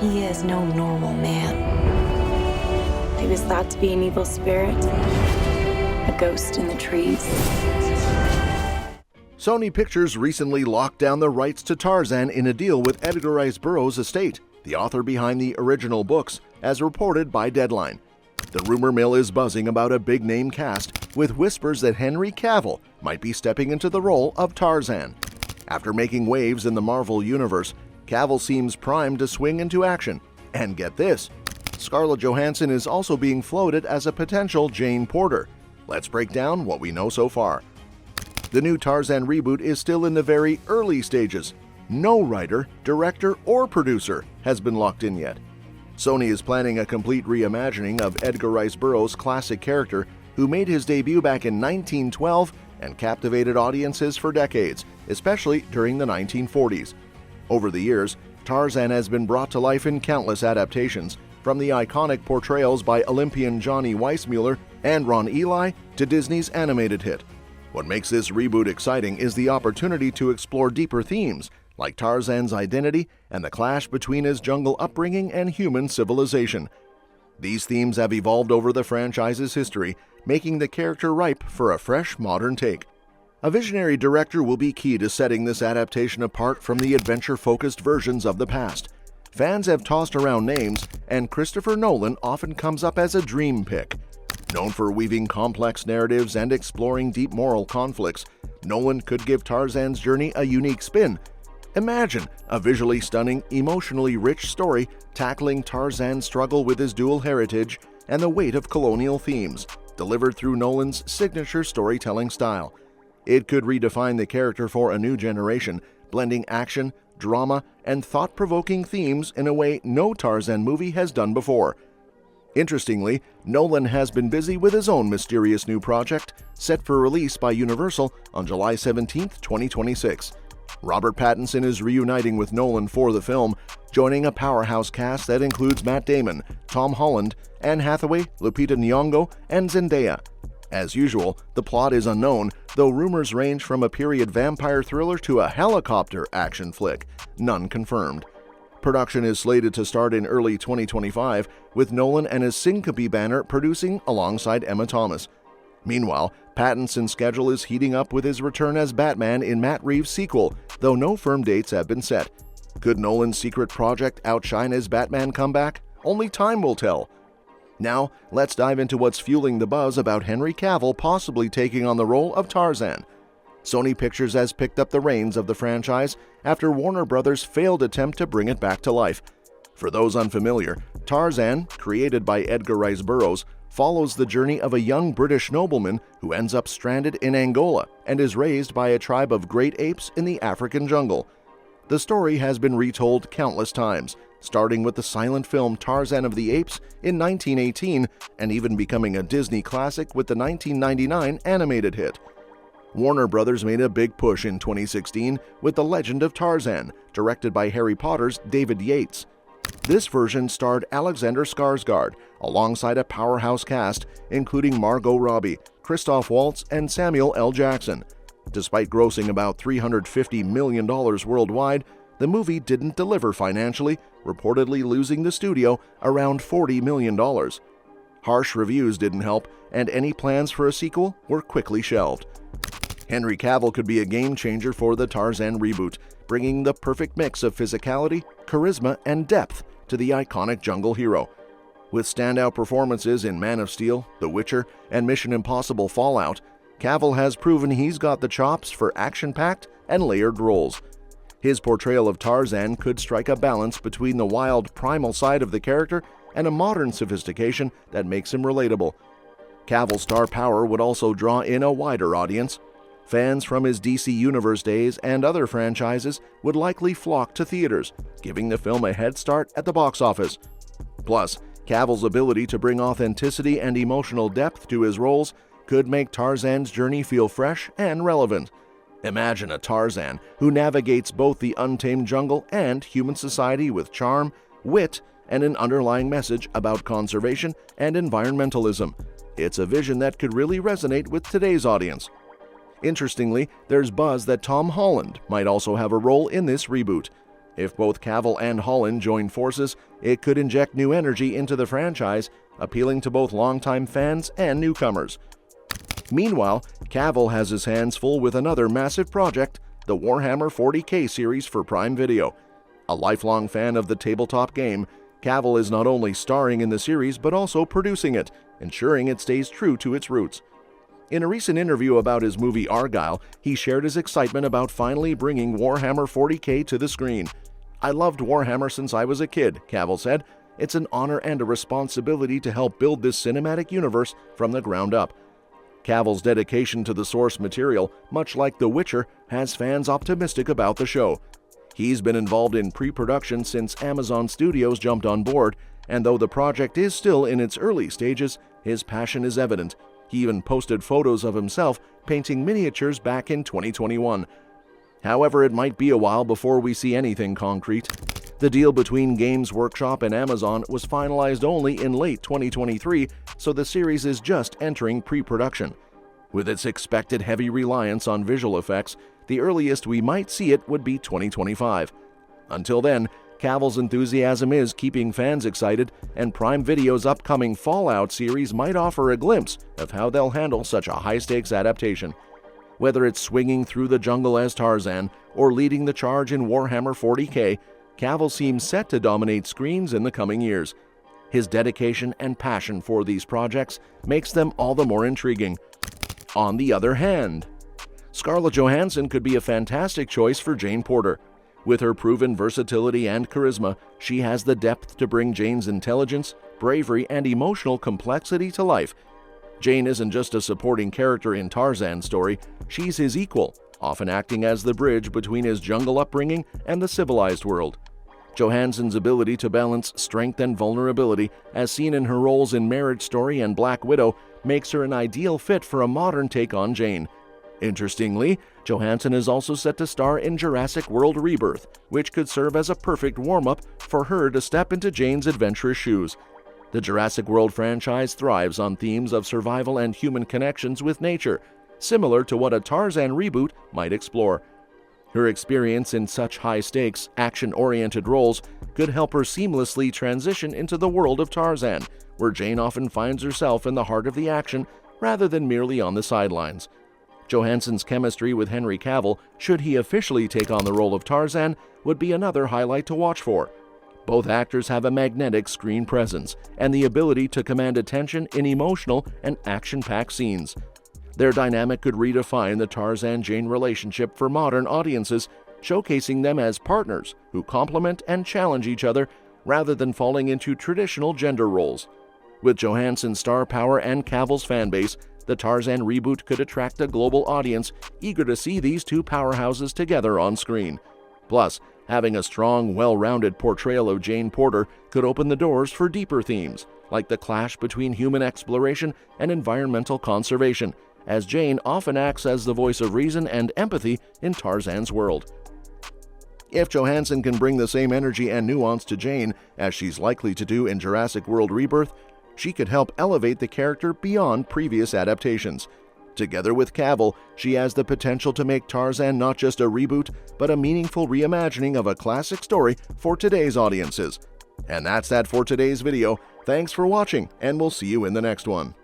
He is no normal man. He was thought to be an evil spirit, a ghost in the trees. Sony Pictures recently locked down the rights to Tarzan in a deal with Edgar Rice Burroughs' estate, the author behind the original books, as reported by Deadline. The rumor mill is buzzing about a big-name cast, with whispers that Henry Cavill might be stepping into the role of Tarzan. After making waves in the Marvel Universe, Cavill seems primed to swing into action. And get this, Scarlett Johansson is also being floated as a potential Jane Porter. Let's break down what we know so far. The new Tarzan reboot is still in the very early stages. No writer, director, or producer has been locked in yet. Sony is planning a complete reimagining of Edgar Rice Burroughs' classic character, who made his debut back in 1912 and captivated audiences for decades, especially during the 1940s. Over the years, Tarzan has been brought to life in countless adaptations, from the iconic portrayals by Olympian Johnny Weissmuller and Ron Ely to Disney's animated hit. What makes this reboot exciting is the opportunity to explore deeper themes, like Tarzan's identity and the clash between his jungle upbringing and human civilization. These themes have evolved over the franchise's history, making the character ripe for a fresh, modern take. A visionary director will be key to setting this adaptation apart from the adventure-focused versions of the past. Fans have tossed around names, and Christopher Nolan often comes up as a dream pick. Known for weaving complex narratives and exploring deep moral conflicts, Nolan could give Tarzan's journey a unique spin. Imagine a visually stunning, emotionally rich story tackling Tarzan's struggle with his dual heritage and the weight of colonial themes, delivered through Nolan's signature storytelling style. It could redefine the character for a new generation, blending action, drama, and thought-provoking themes in a way no Tarzan movie has done before. Interestingly, Nolan has been busy with his own mysterious new project, set for release by Universal on July 17, 2026. Robert Pattinson is reuniting with Nolan for the film, joining a powerhouse cast that includes Matt Damon, Tom Holland, Anne Hathaway, Lupita Nyong'o, and Zendaya. As usual, the plot is unknown, though rumors range from a period vampire thriller to a helicopter action flick, none confirmed. Production is slated to start in early 2025, with Nolan and his Syncope banner producing alongside Emma Thomas. Meanwhile, Pattinson's schedule is heating up with his return as Batman in Matt Reeves' sequel, though no firm dates have been set. Could Nolan's secret project outshine his Batman comeback? Only time will tell. Now, let's dive into what's fueling the buzz about Henry Cavill possibly taking on the role of Tarzan. Sony Pictures has picked up the reins of the franchise after Warner Bros.' failed attempt to bring it back to life. For those unfamiliar, Tarzan, created by Edgar Rice Burroughs, follows the journey of a young British nobleman who ends up stranded in Angola and is raised by a tribe of great apes in the African jungle. The story has been retold countless times, starting with the silent film Tarzan of the Apes in 1918 and even becoming a Disney classic with the 1999 animated hit. Warner Bros. Made a big push in 2016 with The Legend of Tarzan, directed by Harry Potter's David Yates. This version starred Alexander Skarsgård, alongside a powerhouse cast including Margot Robbie, Christoph Waltz, and Samuel L. Jackson. Despite grossing about $350 million worldwide, the movie didn't deliver financially, reportedly losing the studio around $40 million. Harsh reviews didn't help, and any plans for a sequel were quickly shelved. Henry Cavill could be a game-changer for the Tarzan reboot, bringing the perfect mix of physicality, charisma, and depth to the iconic jungle hero. With standout performances in Man of Steel, The Witcher, and Mission Impossible Fallout, Cavill has proven he's got the chops for action-packed and layered roles. His portrayal of Tarzan could strike a balance between the wild, primal side of the character and a modern sophistication that makes him relatable. Cavill's star power would also draw in a wider audience. Fans from his DC Universe days and other franchises would likely flock to theaters, giving the film a head start at the box office. Plus, Cavill's ability to bring authenticity and emotional depth to his roles could make Tarzan's journey feel fresh and relevant. Imagine a Tarzan who navigates both the untamed jungle and human society with charm, wit, and an underlying message about conservation and environmentalism. It's a vision that could really resonate with today's audience. Interestingly, there's buzz that Tom Holland might also have a role in this reboot. If both Cavill and Holland join forces, it could inject new energy into the franchise, appealing to both longtime fans and newcomers. Meanwhile, Cavill has his hands full with another massive project, the Warhammer 40K series for Prime Video. A lifelong fan of the tabletop game, Cavill is not only starring in the series but also producing it, ensuring it stays true to its roots. In a recent interview about his movie Argylle, he shared his excitement about finally bringing Warhammer 40K to the screen. "I loved Warhammer since I was a kid," Cavill said. "It's an honor and a responsibility to help build this cinematic universe from the ground up." Cavill's dedication to the source material, much like The Witcher, has fans optimistic about the show. He's been involved in pre-production since Amazon Studios jumped on board, and though the project is still in its early stages, his passion is evident. He even posted photos of himself painting miniatures back in 2021. However, it might be a while before we see anything concrete. The deal between Games Workshop and Amazon was finalized only in late 2023, so the series is just entering pre-production. With its expected heavy reliance on visual effects, the earliest we might see it would be 2025. Until then, Cavill's enthusiasm is keeping fans excited, and Prime Video's upcoming Fallout series might offer a glimpse of how they'll handle such a high-stakes adaptation. Whether it's swinging through the jungle as Tarzan or leading the charge in Warhammer 40K, Cavill seems set to dominate screens in the coming years. His dedication and passion for these projects makes them all the more intriguing. On the other hand, Scarlett Johansson could be a fantastic choice for Jane Porter. With her proven versatility and charisma, she has the depth to bring Jane's intelligence, bravery, and emotional complexity to life. Jane isn't just a supporting character in Tarzan's story, she's his equal, often acting as the bridge between his jungle upbringing and the civilized world. Johansson's ability to balance strength and vulnerability, as seen in her roles in Marriage Story and Black Widow, makes her an ideal fit for a modern take on Jane. Interestingly, Johansson is also set to star in Jurassic World Rebirth, which could serve as a perfect warm-up for her to step into Jane's adventurous shoes. The Jurassic World franchise thrives on themes of survival and human connections with nature, similar to what a Tarzan reboot might explore. Her experience in such high-stakes, action-oriented roles could help her seamlessly transition into the world of Tarzan, where Jane often finds herself in the heart of the action rather than merely on the sidelines. Johansson's chemistry with Henry Cavill, should he officially take on the role of Tarzan, would be another highlight to watch for. Both actors have a magnetic screen presence and the ability to command attention in emotional and action-packed scenes. Their dynamic could redefine the Tarzan-Jane relationship for modern audiences, showcasing them as partners who complement and challenge each other rather than falling into traditional gender roles. With Johansson's star power and Cavill's fanbase, the Tarzan reboot could attract a global audience eager to see these two powerhouses together on screen. Plus, having a strong, well-rounded portrayal of Jane Porter could open the doors for deeper themes, like the clash between human exploration and environmental conservation, as Jane often acts as the voice of reason and empathy in Tarzan's world. If Johansson can bring the same energy and nuance to Jane as she's likely to do in Jurassic World Rebirth, she could help elevate the character beyond previous adaptations. Together with Cavill, she has the potential to make Tarzan not just a reboot, but a meaningful reimagining of a classic story for today's audiences. And that's that for today's video. Thanks for watching, and we'll see you in the next one.